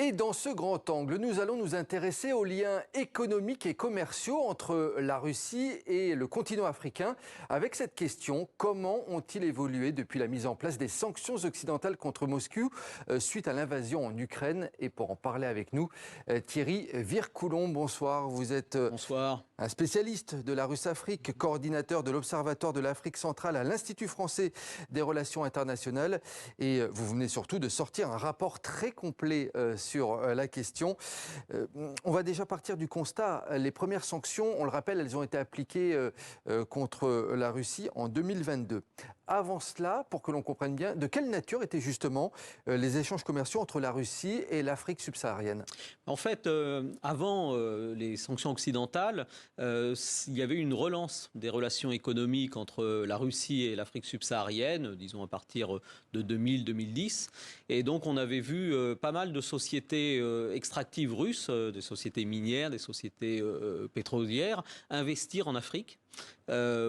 Et dans ce grand angle, nous allons nous intéresser aux liens économiques et commerciaux entre la Russie et le continent africain. Avec cette question, comment ont-ils évolué depuis la mise en place des sanctions occidentales contre Moscou suite à l'invasion en Ukraine? Et pour en parler avec nous, Thierry Vircoulon, bonsoir. Vous êtes Bonsoir. Un spécialiste de la Russe-Afrique, coordinateur de l'Observatoire de l'Afrique centrale à l'Institut français des relations internationales. Et vous venez surtout de sortir un rapport très complet sur la question. On va déjà partir du constat. Les premières sanctions, on le rappelle, elles ont été appliquées contre la Russie en 2022. Avant cela, pour que l'on comprenne bien, de quelle nature étaient justement les échanges commerciaux entre la Russie et l'Afrique subsaharienne? En fait, avant les sanctions occidentales, il y avait une relance des relations économiques entre la Russie et l'Afrique subsaharienne, disons à partir de 2000-2010. Et donc on avait vu pas mal de sociétés extractives russes, des sociétés minières, des sociétés pétrolières, investir en Afrique.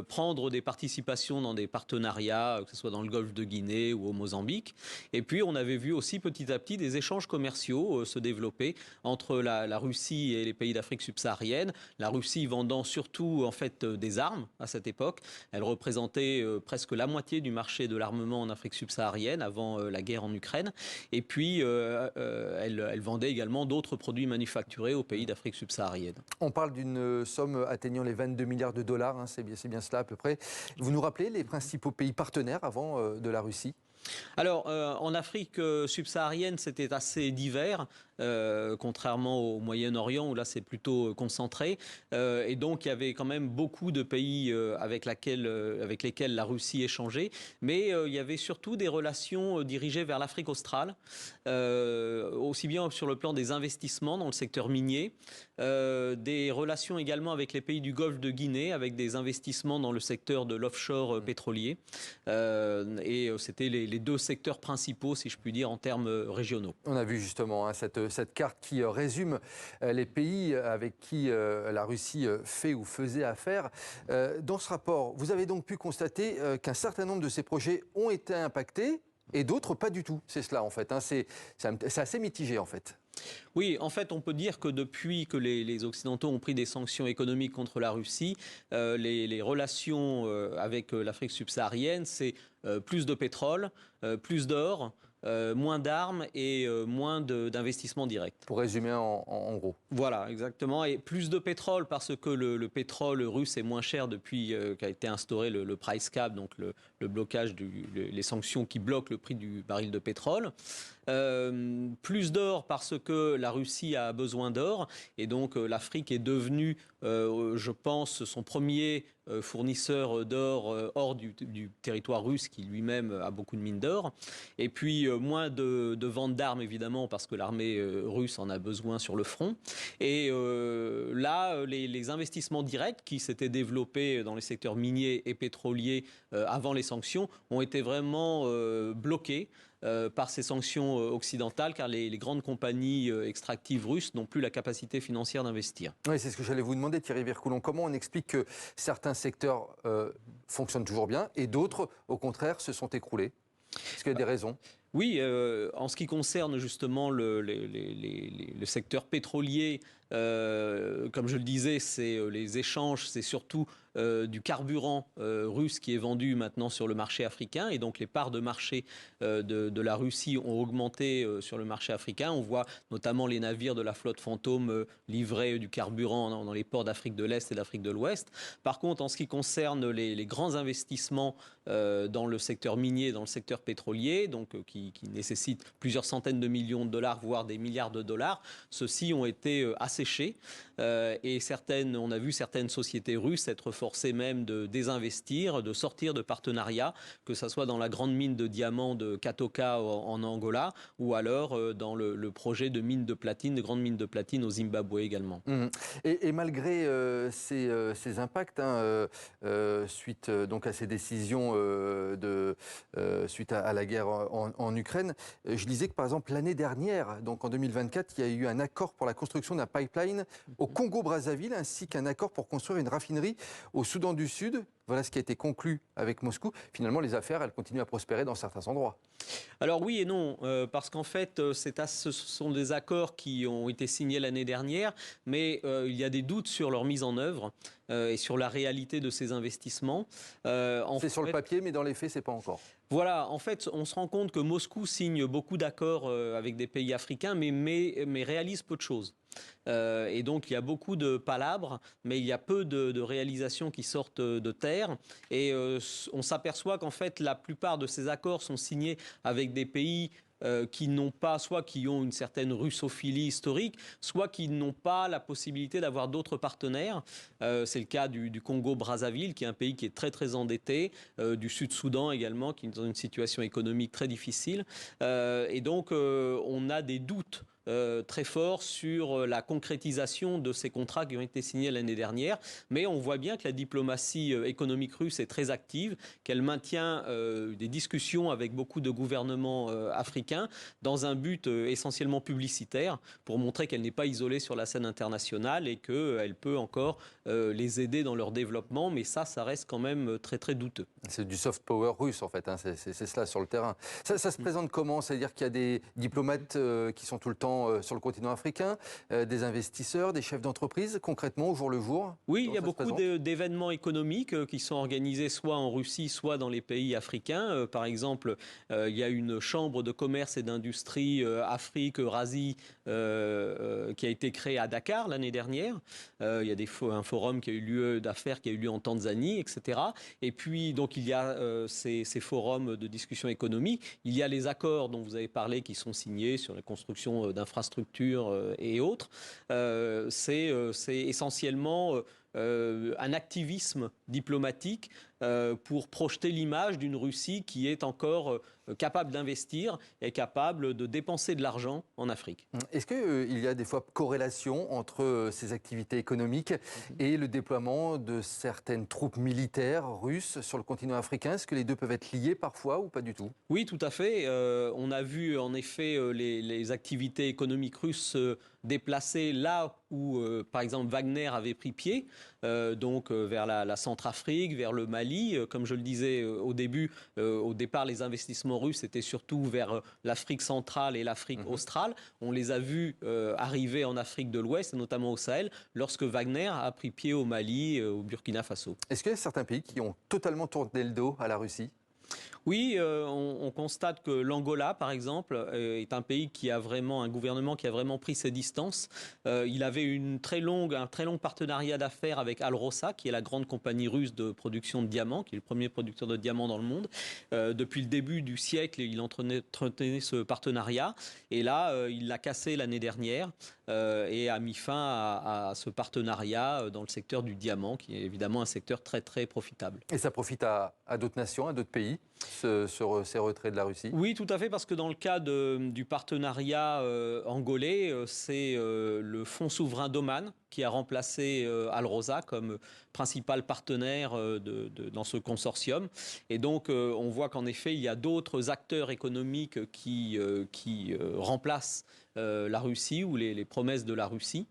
Prendre des participations dans des partenariats, que ce soit dans le golfe de Guinée ou au Mozambique. Et puis on avait vu aussi petit à petit des échanges commerciaux se développer entre la Russie et les pays d'Afrique subsaharienne. La Russie vendant surtout en fait des armes à cette époque. Elle représentait presque la moitié du marché de l'armement en Afrique subsaharienne avant la guerre en Ukraine. Et puis elle vendait également d'autres produits manufacturés aux pays d'Afrique subsaharienne. On parle d'une somme atteignant les 22 milliards de dollars, hein, c'est bien cela à peu près. Vous nous rappelez les principaux pays partenaires avant de la Russie ? Alors, en Afrique subsaharienne, c'était assez divers, contrairement au Moyen-Orient, où là, c'est plutôt concentré. Et donc, il y avait quand même beaucoup de pays avec lesquels la Russie échangeait. Mais il y avait surtout des relations dirigées vers l'Afrique australe, aussi bien sur le plan des investissements dans le secteur minier, des relations également avec les pays du Golfe de Guinée, avec des investissements dans le secteur de l'offshore pétrolier. Et c'était les deux secteurs principaux, si je puis dire, en termes régionaux. On a vu justement cette carte qui résume les pays avec qui la Russie fait ou faisait affaire. Dans ce rapport, vous avez donc pu constater qu'un certain nombre de ces projets ont été impactés et d'autres pas du tout. C'est cela en fait, hein. C'est assez mitigé en fait. Oui, en fait, on peut dire que depuis que les Occidentaux ont pris des sanctions économiques contre la Russie, les relations avec l'Afrique subsaharienne, c'est plus de pétrole, plus d'or, moins d'armes et moins d'investissements directs. Pour résumer en gros. Voilà, exactement. Et plus de pétrole parce que le pétrole russe est moins cher depuis qu'a été instauré le price cap, donc le blocage, les sanctions qui bloquent le prix du baril de pétrole. Plus d'or parce que la Russie a besoin d'or et donc l'Afrique est devenue, je pense, son premier fournisseur d'or hors du territoire russe qui lui-même a beaucoup de mines d'or. Et puis moins de vente d'armes évidemment parce que l'armée russe en a besoin sur le front. Et là, les investissements directs qui s'étaient développés dans les secteurs miniers et pétroliers avant les sanctions ont été vraiment bloqués par ces sanctions occidentales, car les grandes compagnies extractives russes n'ont plus la capacité financière d'investir. Oui, c'est ce que j'allais vous demander, Thierry Vircoulon. Comment on explique que certains secteurs fonctionnent toujours bien et d'autres, au contraire, se sont écroulés? Est-ce qu'il y a des raisons? Oui, en ce qui concerne justement le secteur pétrolier, comme je le disais, c'est les échanges, c'est surtout du carburant russe qui est vendu maintenant sur le marché africain. Et donc les parts de marché de la Russie ont augmenté sur le marché africain. On voit notamment les navires de la flotte fantôme livrer du carburant dans les ports d'Afrique de l'Est et d'Afrique de l'Ouest. Par contre, en ce qui concerne les grands investissements dans le secteur minier, dans le secteur pétrolier, donc qui nécessitent plusieurs centaines de millions de dollars, voire des milliards de dollars, ceux-ci ont été asséchés. Et on a vu certaines sociétés russes être forcées même de désinvestir, de sortir de partenariats, que ce soit dans la grande mine de diamants de Katoka en Angola, ou alors dans le projet de mine de platine, de grande mine de platine au Zimbabwe également. Et malgré ces impacts, hein, suite donc à ces décisions suite à la guerre en Ukraine, je disais que par exemple l'année dernière, donc en 2024, il y a eu un accord pour la construction d'un pipeline au Congo-Brazzaville, ainsi qu'un accord pour construire une raffinerie au Soudan du Sud. voilà ce qui a été conclu avec Moscou. Finalement, les affaires, elles continuent à prospérer dans certains endroits. Alors oui et non, parce qu'en fait, ce sont des accords qui ont été signés l'année dernière, mais il y a des doutes sur leur mise en œuvre et sur la réalité de ces investissements. C'est sur le papier, mais dans les faits, c'est pas encore. Voilà, en fait, on se rend compte que Moscou signe beaucoup d'accords avec des pays africains, mais réalise peu de choses. Et donc, il y a beaucoup de palabres, mais il y a peu de réalisations qui sortent de terre. Et on s'aperçoit qu'en fait, la plupart de ces accords sont signés avec des pays qui n'ont pas, soit qui ont une certaine russophilie historique, soit qui n'ont pas la possibilité d'avoir d'autres partenaires. C'est le cas du Congo-Brazzaville, qui est un pays qui est très très endetté, du Sud-Soudan également, qui est dans une situation économique très difficile. Et donc, on a des doutes très fort sur la concrétisation de ces contrats qui ont été signés l'année dernière. Mais on voit bien que la diplomatie économique russe est très active, qu'elle maintient des discussions avec beaucoup de gouvernements africains dans un but essentiellement publicitaire pour montrer qu'elle n'est pas isolée sur la scène internationale et qu'elle peut encore les aider dans leur développement. Mais ça reste quand même très très douteux. C'est du soft power russe en fait, hein. C'est cela sur le terrain. Ça se présente comment? C'est-à-dire qu'il y a des diplomates qui sont tout le temps sur le continent africain, des investisseurs, des chefs d'entreprise, concrètement au jour le jour? Oui, il y a beaucoup d'événements économiques qui sont organisés soit en Russie, soit dans les pays africains. Par exemple, il y a une chambre de commerce et d'industrie Afrique-Eurasie qui a été créée à Dakar l'année dernière. Il y a un forum qui a eu lieu d'affaires qui a eu lieu en Tanzanie, etc. Et puis, donc, il y a ces forums de discussion économique. Il y a les accords dont vous avez parlé qui sont signés sur la construction d'infrastructures et autres. C'est essentiellement un activisme diplomatique pour projeter l'image d'une Russie qui est encore capable d'investir et capable de dépenser de l'argent en Afrique. Est-ce qu'il y a des fois corrélation entre ces activités économiques et le déploiement de certaines troupes militaires russes sur le continent africain? Est-ce que les deux peuvent être liés parfois ou pas du tout? Oui, tout à fait. On a vu en effet les activités économiques russes se déplacer là où, par exemple, Wagner avait pris pied, donc vers la Centrafrique, vers le Mali. Comme je le disais au début, au départ, les investissements russes étaient surtout vers l'Afrique centrale et l'Afrique australe. On les a vus arriver en Afrique de l'Ouest, notamment au Sahel, lorsque Wagner a pris pied au Mali, au Burkina Faso. Est-ce qu'il y a certains pays qui ont totalement tourné le dos à la Russie? Oui, on constate que l'Angola, par exemple, est un pays qui a vraiment un gouvernement qui a vraiment pris ses distances. Il avait un très long partenariat d'affaires avec Alrosa, qui est la grande compagnie russe de production de diamants, qui est le premier producteur de diamants dans le monde. Depuis le début du siècle, il entretenait ce partenariat. Et là, il l'a cassé l'année dernière et a mis fin à ce partenariat dans le secteur du diamant, qui est évidemment un secteur très, très profitable. Et ça profite à d'autres nations, à d'autres pays, sur ces retraits de la Russie? Oui, tout à fait, parce que dans le cas du partenariat angolais, c'est le Fonds souverain d'Oman qui a remplacé Alrosa comme principal partenaire dans ce consortium. Et donc, on voit qu'en effet, il y a d'autres acteurs économiques qui remplacent la Russie ou les promesses de la Russie.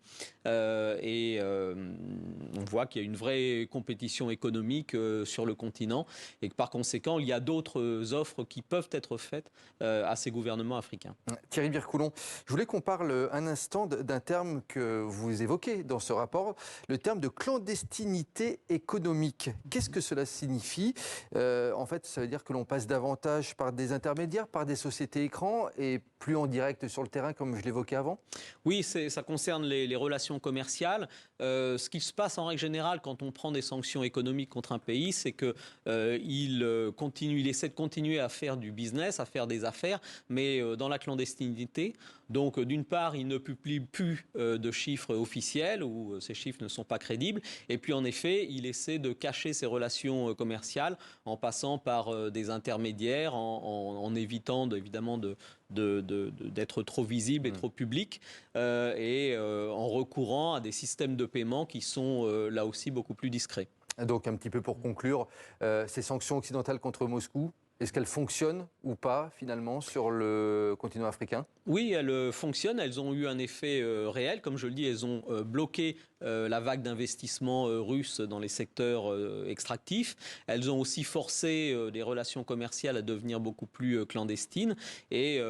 Et on voit qu'il y a une vraie compétition économique sur le continent et que par conséquent, il y a d'autres offres qui peuvent être faites à ces gouvernements africains. Thierry Vircoulon, je voulais qu'on parle un instant d'un terme que vous évoquez dans ce rapport, le terme de clandestinité économique. Qu'est-ce que cela signifie? En fait, ça veut dire que l'on passe davantage par des intermédiaires, par des sociétés écrans et plus en direct sur le terrain, comme je l'évoquais avant? Oui, ça concerne les relations commerciales. Ce qui se passe en règle générale quand on prend des sanctions économiques contre un pays, c'est qu'il essaie de continuer à faire du business, à faire des affaires, mais dans la clandestinité. Donc, d'une part, il ne publie plus de chiffres officiels ou ces chiffres ne sont pas crédibles. Et puis, en effet, il essaie de cacher ses relations commerciales en passant par des intermédiaires, en évitant évidemment d'être trop visible et trop public, et en recourant à des systèmes de paiement qui sont là aussi beaucoup plus discrets. Donc, un petit peu pour conclure, ces sanctions occidentales contre Moscou, Est-ce qu'elles fonctionnent ou pas, finalement, sur le continent africain? Oui, elles fonctionnent, elles ont eu un effet réel. Comme je le dis, elles ont bloqué la vague d'investissement russe dans les secteurs extractifs. Elles ont aussi forcé les relations commerciales à devenir beaucoup plus clandestines. Et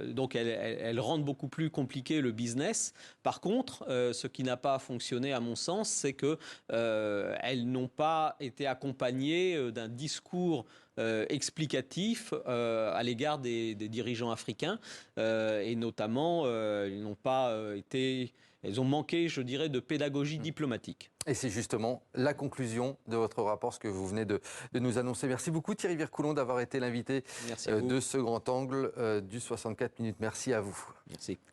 donc, elles rendent beaucoup plus compliqué le business. Par contre, ce qui n'a pas fonctionné, à mon sens, c'est qu'elles n'ont pas été accompagnées d'un discours explicatif à l'égard des dirigeants africains et notamment ils n'ont pas été, elles ont manqué, je dirais, de pédagogie diplomatique. Et c'est justement la conclusion de votre rapport, ce que vous venez de nous annoncer. Merci beaucoup Thierry Vircoulon d'avoir été l'invité Merci à vous. de ce grand angle du 64 minutes. Merci à vous. Merci.